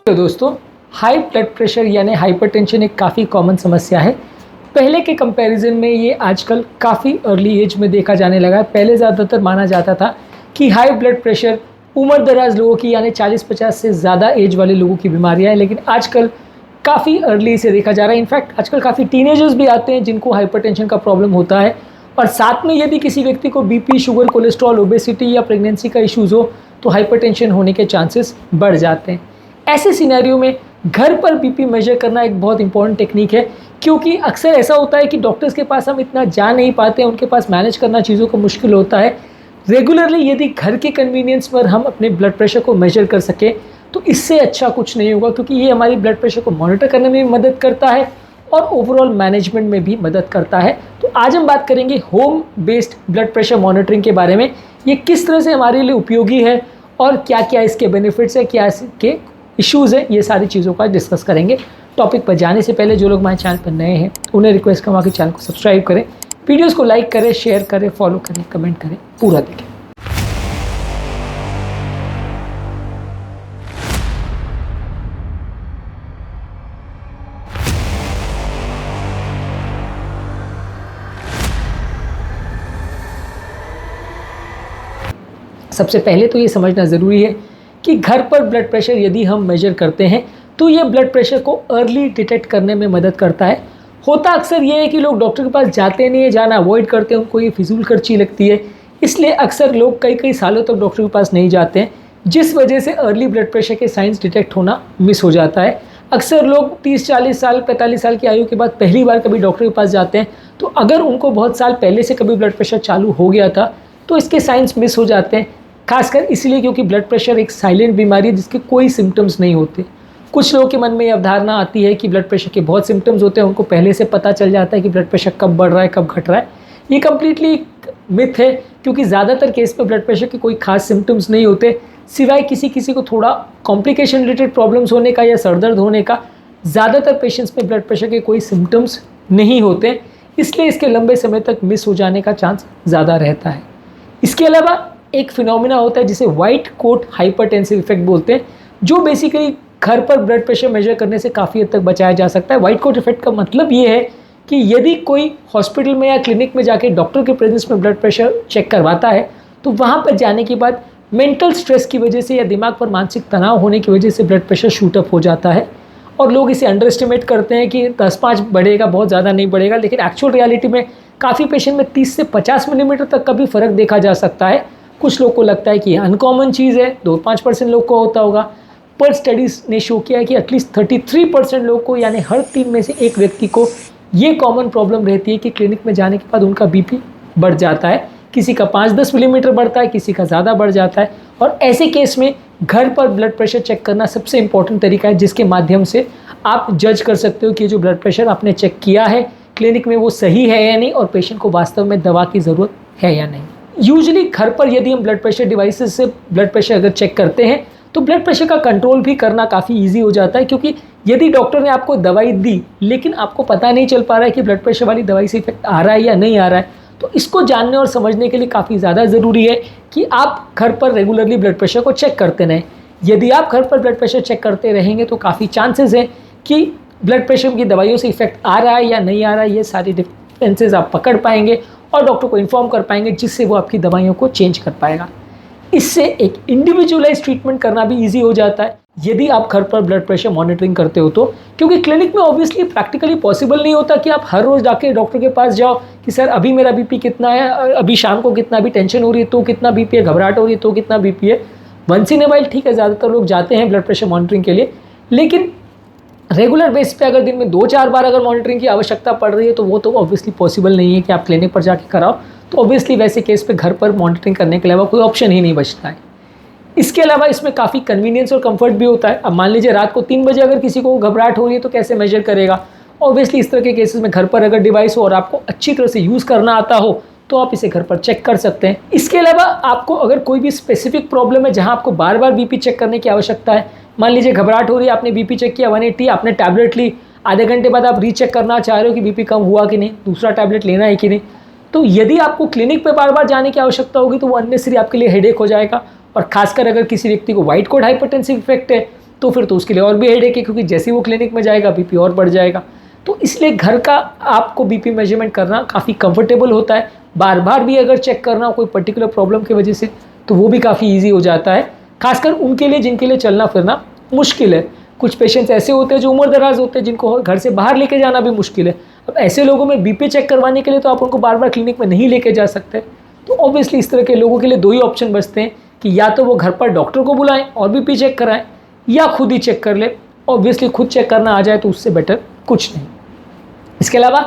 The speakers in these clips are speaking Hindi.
तो दोस्तों, हाई ब्लड प्रेशर यानी हाइपरटेंशन एक काफ़ी कॉमन समस्या है। पहले के कंपैरिजन में ये आजकल काफ़ी अर्ली एज में देखा जाने लगा है। पहले ज़्यादातर माना जाता था कि हाई ब्लड प्रेशर उम्र दराज लोगों की यानी 40-50 से ज़्यादा एज वाले लोगों की बीमारियाँ हैं, लेकिन आजकल काफ़ी अर्ली से देखा जा रहा है। इनफैक्ट आजकल काफ़ी टीनेजर्स भी आते हैं जिनको हाइपरटेंशन का प्रॉब्लम होता है, और साथ में यदि किसी व्यक्ति को बीपी, शुगर, कोलेस्ट्रॉल, ओबेसिटी या प्रेगनेंसी का इश्यूज़ हो तो हाइपरटेंशन होने के चांसेस बढ़ जाते हैं। ऐसे सिनेरियो में घर पर बीपी मेजर करना एक बहुत इंपॉर्टेंट टेक्निक है, क्योंकि अक्सर ऐसा होता है कि डॉक्टर्स के पास हम इतना जा नहीं पाते हैं, उनके पास मैनेज करना चीज़ों को मुश्किल होता है। रेगुलरली यदि घर के कन्वीनियंस पर हम अपने ब्लड प्रेशर को मेजर कर सकें तो इससे अच्छा कुछ नहीं होगा, क्योंकि ये हमारी ब्लड प्रेशर को मॉनिटर करने में भी मदद करता है और ओवरऑल मैनेजमेंट में भी मदद करता है। तो आज हम बात करेंगे home based blood pressure monitoring के बारे में। ये किस तरह से हमारे लिए उपयोगी है और क्या क्या इसके बेनिफिट्स है, क्या इसके इश्यूज़ हैं, ये सारी चीज़ों का डिस्कस करेंगे। टॉपिक पर जाने से पहले जो लोग हमारे चैनल पर नए हैं उन्हें रिक्वेस्ट करूँगा कि चैनल को सब्सक्राइब करें, वीडियोस को लाइक करें, शेयर करें, फॉलो करें, कमेंट करें, पूरा देखें। सबसे पहले तो ये समझना ज़रूरी है कि घर पर ब्लड प्रेशर यदि हम मेजर करते हैं तो ये ब्लड प्रेशर को अर्ली डिटेक्ट करने में मदद करता है। होता अक्सर ये है कि लोग डॉक्टर के पास जाते नहीं है, जाना अवॉइड करते हैं, उनको ये फिजूल खर्ची लगती है, इसलिए अक्सर लोग कई कई सालों तक डॉक्टर के पास नहीं जाते हैं, जिस वजह से अर्ली ब्लड प्रेशर के साइंस डिटेक्ट होना मिस हो जाता है। अक्सर लोग 30-40 साल 45 साल की आयु के बाद पहली बार कभी डॉक्टर के पास जाते हैं, तो अगर उनको बहुत साल पहले से कभी ब्लड प्रेशर चालू हो गया था तो इसके साइंस मिस हो जाते हैं, खासकर इसलिए क्योंकि ब्लड प्रेशर एक साइलेंट बीमारी है जिसके कोई सिम्टम्स नहीं होते। कुछ लोगों के मन में ये अवधारणा आती है कि ब्लड प्रेशर के बहुत सिम्टम्स होते हैं, उनको पहले से पता चल जाता है कि ब्लड प्रेशर कब बढ़ रहा है, कब घट रहा है। ये कम्प्लीटली मिथ है, क्योंकि ज़्यादातर केस में ब्लड प्रेशर के कोई खास सिम्टम्स नहीं होते, सिवाय किसी को थोड़ा कॉम्प्लिकेशन रिलेटेड प्रॉब्लम्स होने का या सर दर्द होने का। ज़्यादातर पेशेंट्स में ब्लड प्रेशर के कोई सिम्टम्स नहीं होते, इसलिए इसके लंबे समय तक मिस हो जाने का चांस ज़्यादा रहता है। इसके अलावा एक फिनोमिना होता है जिसे वाइट कोट हाइपरटेंसिव इफेक्ट बोलते हैं, जो बेसिकली घर पर ब्लड प्रेशर मेजर करने से काफ़ी हद तक बचाया जा सकता है। वाइट कोट इफेक्ट का मतलब ये है कि यदि कोई हॉस्पिटल में या क्लिनिक में जाके डॉक्टर के प्रेजेंस में ब्लड प्रेशर चेक करवाता है तो वहाँ पर जाने के बाद मेंटल स्ट्रेस की वजह से या दिमाग पर मानसिक तनाव होने की वजह से ब्लड प्रेशर शूट अप हो जाता है, और लोग इसे अंडर एस्टिमेट करते हैं कि 10-5 बढ़ेगा, बहुत ज़्यादा नहीं बढ़ेगा, लेकिन एक्चुअल रियलिटी में काफ़ी पेशेंट में 30 से 50 मिलीमीटर तक का भी फ़र्क देखा जा सकता है। कुछ लोग को लगता है कि ये अनकॉमन चीज़ है, 2-5% लोग को होता होगा, पर स्टडीज़ ने शो किया है कि एटलीस्ट 33% लोग को, यानी हर 3 में से एक व्यक्ति को ये कॉमन प्रॉब्लम रहती है कि क्लिनिक में जाने के बाद उनका बीपी बढ़ जाता है। किसी का 5-10 मिलीमीटर बढ़ता है, किसी का ज़्यादा बढ़ जाता है, और ऐसे केस में घर पर ब्लड प्रेशर चेक करना सबसे इंपॉर्टेंट तरीका है, जिसके माध्यम से आप जज कर सकते हो कि जो ब्लड प्रेशर आपने चेक किया है क्लिनिक में वो सही है या नहीं, और पेशेंट को वास्तव में दवा की ज़रूरत है या नहीं। यूजुअली घर पर यदि हम ब्लड प्रेशर डिवाइसेस से ब्लड प्रेशर अगर चेक करते हैं तो ब्लड प्रेशर का कंट्रोल भी करना काफ़ी इजी हो जाता है, क्योंकि यदि डॉक्टर ने आपको दवाई दी लेकिन आपको पता नहीं चल पा रहा है कि ब्लड प्रेशर वाली दवाई से इफेक्ट आ रहा है या नहीं आ रहा है, तो इसको जानने और समझने के लिए काफ़ी ज़्यादा ज़रूरी है कि आप घर पर रेगुलरली ब्लड प्रेशर को चेक करते रहें। यदि आप घर पर ब्लड प्रेशर चेक करते रहेंगे तो काफ़ी चांसेस हैं कि ब्लड प्रेशर की दवाइयों से इफेक्ट आ रहा है या नहीं आ रहा है, ये सारी डिफरेंसेस आप पकड़ पाएंगे और डॉक्टर को इन्फॉर्म कर पाएंगे, जिससे वो आपकी दवाइयों को चेंज कर पाएगा। इससे एक इंडिविजुअलाइज ट्रीटमेंट करना भी इजी हो जाता है यदि आप घर पर ब्लड प्रेशर मॉनिटरिंग करते हो तो, क्योंकि क्लिनिक में ऑब्वियसली प्रैक्टिकली पॉसिबल नहीं होता कि आप हर रोज़ जाके डॉक्टर के पास जाओ कि सर अभी मेरा बीपी कितना है, अभी शाम को कितना, अभी टेंशन हो रही है तो कितना बीपी है, घबराहट हो रही है तो कितना बीपी है। वंस इन ए वाइल ठीक है, ज़्यादातर लोग जाते हैं ब्लड प्रेशर मॉनिटरिंग के लिए, लेकिन रेगुलर बेस पे अगर दिन में 2-4 बार अगर मॉनिटरिंग की आवश्यकता पड़ रही है तो वो तो ऑब्वियसली पॉसिबल नहीं है कि आप क्लिनिक पर जाके कराओ, तो ऑब्वियसली वैसे केस पे घर पर मॉनिटरिंग करने के अलावा कोई ऑप्शन ही नहीं बचता है। इसके अलावा इसमें काफ़ी कन्वीनियंस और कंफर्ट भी होता है। अब मान लीजिए रात को 3 बजे अगर किसी को घबराहट हो रही है तो कैसे मेजर करेगा। ऑब्वियसली इस तरह के केसेस में घर पर अगर डिवाइस हो और आपको अच्छी तरह से यूज़ करना आता हो तो आप इसे घर पर चेक कर सकते हैं। इसके अलावा आपको अगर कोई भी स्पेसिफिक प्रॉब्लम है जहाँ आपको बार बार बीपी चेक करने की आवश्यकता है, मान लीजिए घबराहट हो रही है, आपने बीपी चेक किया 180, आपने टैबलेट ली, आधे घंटे बाद आप रीचेक करना चाह रहे हो कि बीपी कम हुआ कि नहीं, दूसरा टैबलेट लेना है कि नहीं, तो यदि आपको क्लिनिक पे बार बार जाने की आवश्यकता होगी तो वो अननेसेसरी आपके लिए हेडेक हो जाएगा। और खासकर अगर किसी व्यक्ति को वाइट कोट हाइपरटेंसिव इफेक्ट है तो फिर तो उसके लिए और भी हेडेक है, क्योंकि जैसे ही वो क्लिनिक में जाएगा बीपी और बढ़ जाएगा। तो इसलिए घर का आपको बीपी मेजरमेंट करना काफ़ी कंफर्टेबल होता है। बार बार भी अगर चेक करना हो कोई पर्टिकुलर प्रॉब्लम की वजह से तो वो भी काफ़ी ईजी हो जाता है, खासकर उनके लिए जिनके लिए चलना फिरना मुश्किल है। कुछ पेशेंट्स ऐसे होते हैं जो उम्र दराज होते हैं, जिनको घर से बाहर लेके जाना भी मुश्किल है। अब ऐसे लोगों में बीपी चेक करवाने के लिए तो आप उनको बार बार क्लिनिक में नहीं लेके जा सकते। तो ऑब्वियसली इस तरह के लोगों के लिए दो ही ऑप्शन बचते हैं कि या तो वो घर पर डॉक्टर को बुलाएं और बीपी चेक कराएं, या खुद ही चेक कर ले। ऑब्वियसली खुद चेक करना आ जाए तो उससे बेटर कुछ नहीं। इसके अलावा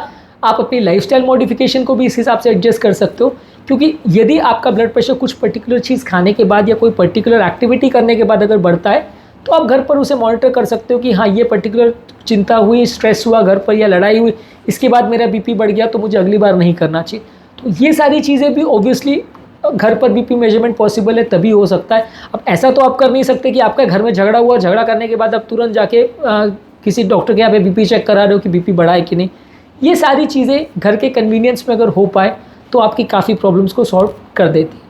आप अपनी लाइफस्टाइल मॉडिफिकेशन को भी इस हिसाब से एडजस्ट कर सकते हो, क्योंकि यदि आपका ब्लड प्रेशर कुछ पर्टिकुलर चीज़ खाने के बाद या कोई पर्टिकुलर एक्टिविटी करने के बाद अगर बढ़ता है तो आप घर पर उसे मॉनिटर कर सकते हो कि हाँ, ये पर्टिकुलर चिंता हुई, स्ट्रेस हुआ घर पर या लड़ाई हुई, इसके बाद मेरा बीपी बढ़ गया तो मुझे अगली बार नहीं करना चाहिए। तो ये सारी चीज़ें भी ऑब्वियसली घर पर बीपी मेजरमेंट पॉसिबल है तभी हो सकता है। अब ऐसा तो आप कर नहीं सकते कि आपका घर में झगड़ा हुआ, झगड़ा करने के बाद आप तुरंत जाके किसी डॉक्टर के यहाँ पे बीपी चेक करा रहे हो कि बीपी बढ़ा है कि नहीं। ये सारी चीज़ें घर के कन्वीनियंस में अगर हो पाए तो आपकी काफ़ी प्रॉब्लम्स को सॉल्व कर देती है।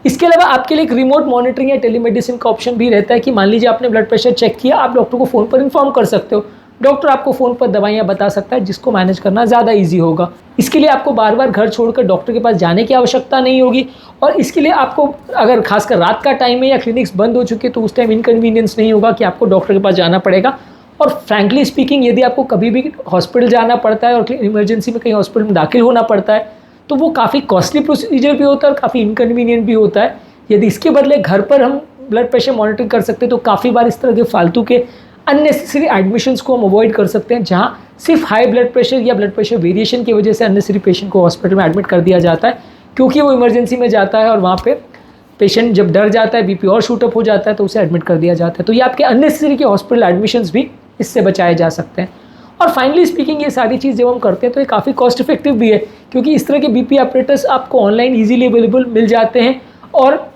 इसके अलावा आपके लिए एक रिमोट मॉनिटरिंग या टेलीमेडिसिन का ऑप्शन भी रहता है कि मान लीजिए आपने ब्लड प्रेशर चेक किया, आप डॉक्टर को फ़ोन पर इन्फॉर्म कर सकते हो। डॉक्टर आपको फ़ोन पर दवाइयाँ बता सकता है, जिसको मैनेज करना ज़्यादा ईजी होगा। इसके लिए आपको बार बार घर छोड़कर डॉक्टर के पास जाने की आवश्यकता नहीं होगी, और इसके लिए आपको अगर खासकर रात का टाइम है या क्लिनिक्स बंद हो चुके तो उस टाइम इनकन्वीनियंस नहीं होगा कि आपको डॉक्टर के पास जाना पड़ेगा। और फ्रैंकली स्पीकिंग, यदि आपको कभी भी हॉस्पिटल जाना पड़ता है और इमरजेंसी में कहीं हॉस्पिटल में दाखिल होना पड़ता है तो वो काफ़ी कॉस्टली प्रोसीजर भी होता है और काफ़ी इनकन्वीनियंट भी होता है। यदि इसके बदले घर पर हम ब्लड प्रेशर मॉनिटरिंग कर सकते हैं तो काफ़ी बार इस तरह के फालतू के अननेसेसरी एडमिशन्स को हम अवॉइड कर सकते हैं, जहाँ सिर्फ हाई ब्लड प्रेशर या ब्लड प्रेशर वेरिएशन की वजह से अननेसेसरी पेशेंट को हॉस्पिटल में एडमिट कर दिया जाता है, क्योंकि वो इमरजेंसी में जाता है और वहाँ पे पेशेंट जब डर जाता है, बीपी और शूटअप हो जाता है तो उसे एडमिट कर दिया जाता है। तो ये आपके अननेसेसरी के हॉस्पिटल एडमिशन्स भी इससे बचाए जा सकते हैं। और फाइनली स्पीकिंग, ये सारी चीज़ जब हम करते हैं तो ये काफ़ी कॉस्ट इफेक्टिव भी है, क्योंकि इस तरह के बीपी ऑपरेटर्स आपको ऑनलाइन ईजिली अवेलेबल मिल जाते हैं, और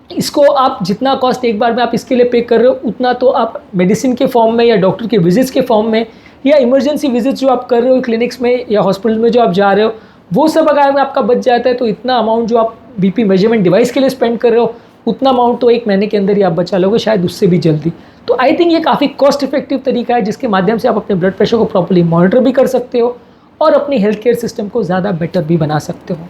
इसको आप जितना कॉस्ट एक बार में आप इसके लिए पे कर रहे हो उतना तो आप मेडिसिन के फॉर्म में या डॉक्टर के विजिट्स के फॉर्म में या इमरजेंसी विजिट्स जो आप कर रहे हो क्लिनिक्स में या हॉस्पिटल में जो आप जा रहे हो, वो सब अगर आपका बच जाता है तो इतना अमाउंट जो आप बीपी मेजरमेंट डिवाइस के लिए स्पेंड कर रहे हो उतना अमाउंट तो एक महीने के अंदर ही आप बचा लोगे, शायद उससे भी जल्दी। तो आई थिंक ये काफ़ी कॉस्ट इफेक्टिव तरीका है जिसके माध्यम से आप अपने ब्लड प्रेशर को प्रॉपर्ली मॉनिटर भी कर सकते हो और अपनी हेल्थ केयर सिस्टम को ज़्यादा बेटर भी बना सकते हो।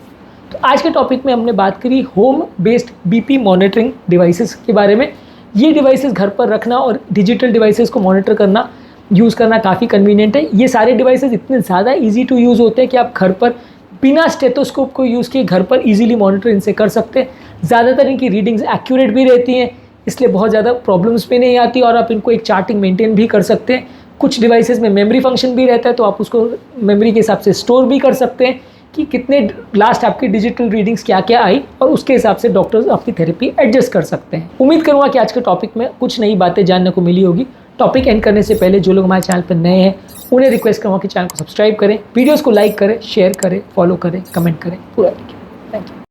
तो आज के टॉपिक में हमने बात करी home based BP monitoring devices के बारे में। ये डिवाइसेस घर पर रखना और डिजिटल डिवाइसेस को मॉनिटर करना, यूज़ करना काफ़ी कन्वीनियंट है। ये सारे डिवाइसेस इतने ज़्यादा ईजी टू यूज़ होते हैं कि आप घर पर बिना स्टेथोस्कोप को यूज़ किए घर पर ईजिली मॉनिटर इनसे कर सकते हैं। ज़्यादातर इनकी रीडिंग्स एक्यूरेट भी रहती हैं, इसलिए बहुत ज़्यादा प्रॉब्लम्स भी नहीं आती और आप इनको एक चार्टिंग मेंटेन भी कर सकते हैं। कुछ डिवाइसेस में मेमोरी फंक्शन भी रहता है, तो आप उसको मेमोरी के हिसाब से स्टोर भी कर सकते हैं कि कितने लास्ट आपकी डिजिटल रीडिंग्स क्या क्या आई, और उसके हिसाब से डॉक्टर्स आपकी थेरेपी एडजस्ट कर सकते हैं। उम्मीद करूँगा कि आज के टॉपिक में कुछ नई बातें जानने को मिली होगी। टॉपिक एंड करने से पहले जो लोग हमारे चैनल पर नए हैं उन्हें रिक्वेस्ट करूँगा कि चैनल को सब्सक्राइब करें, वीडियोज़ को लाइक करें, शेयर करें, फॉलो करें, कमेंट करें, पूरा देखिए। Thank you.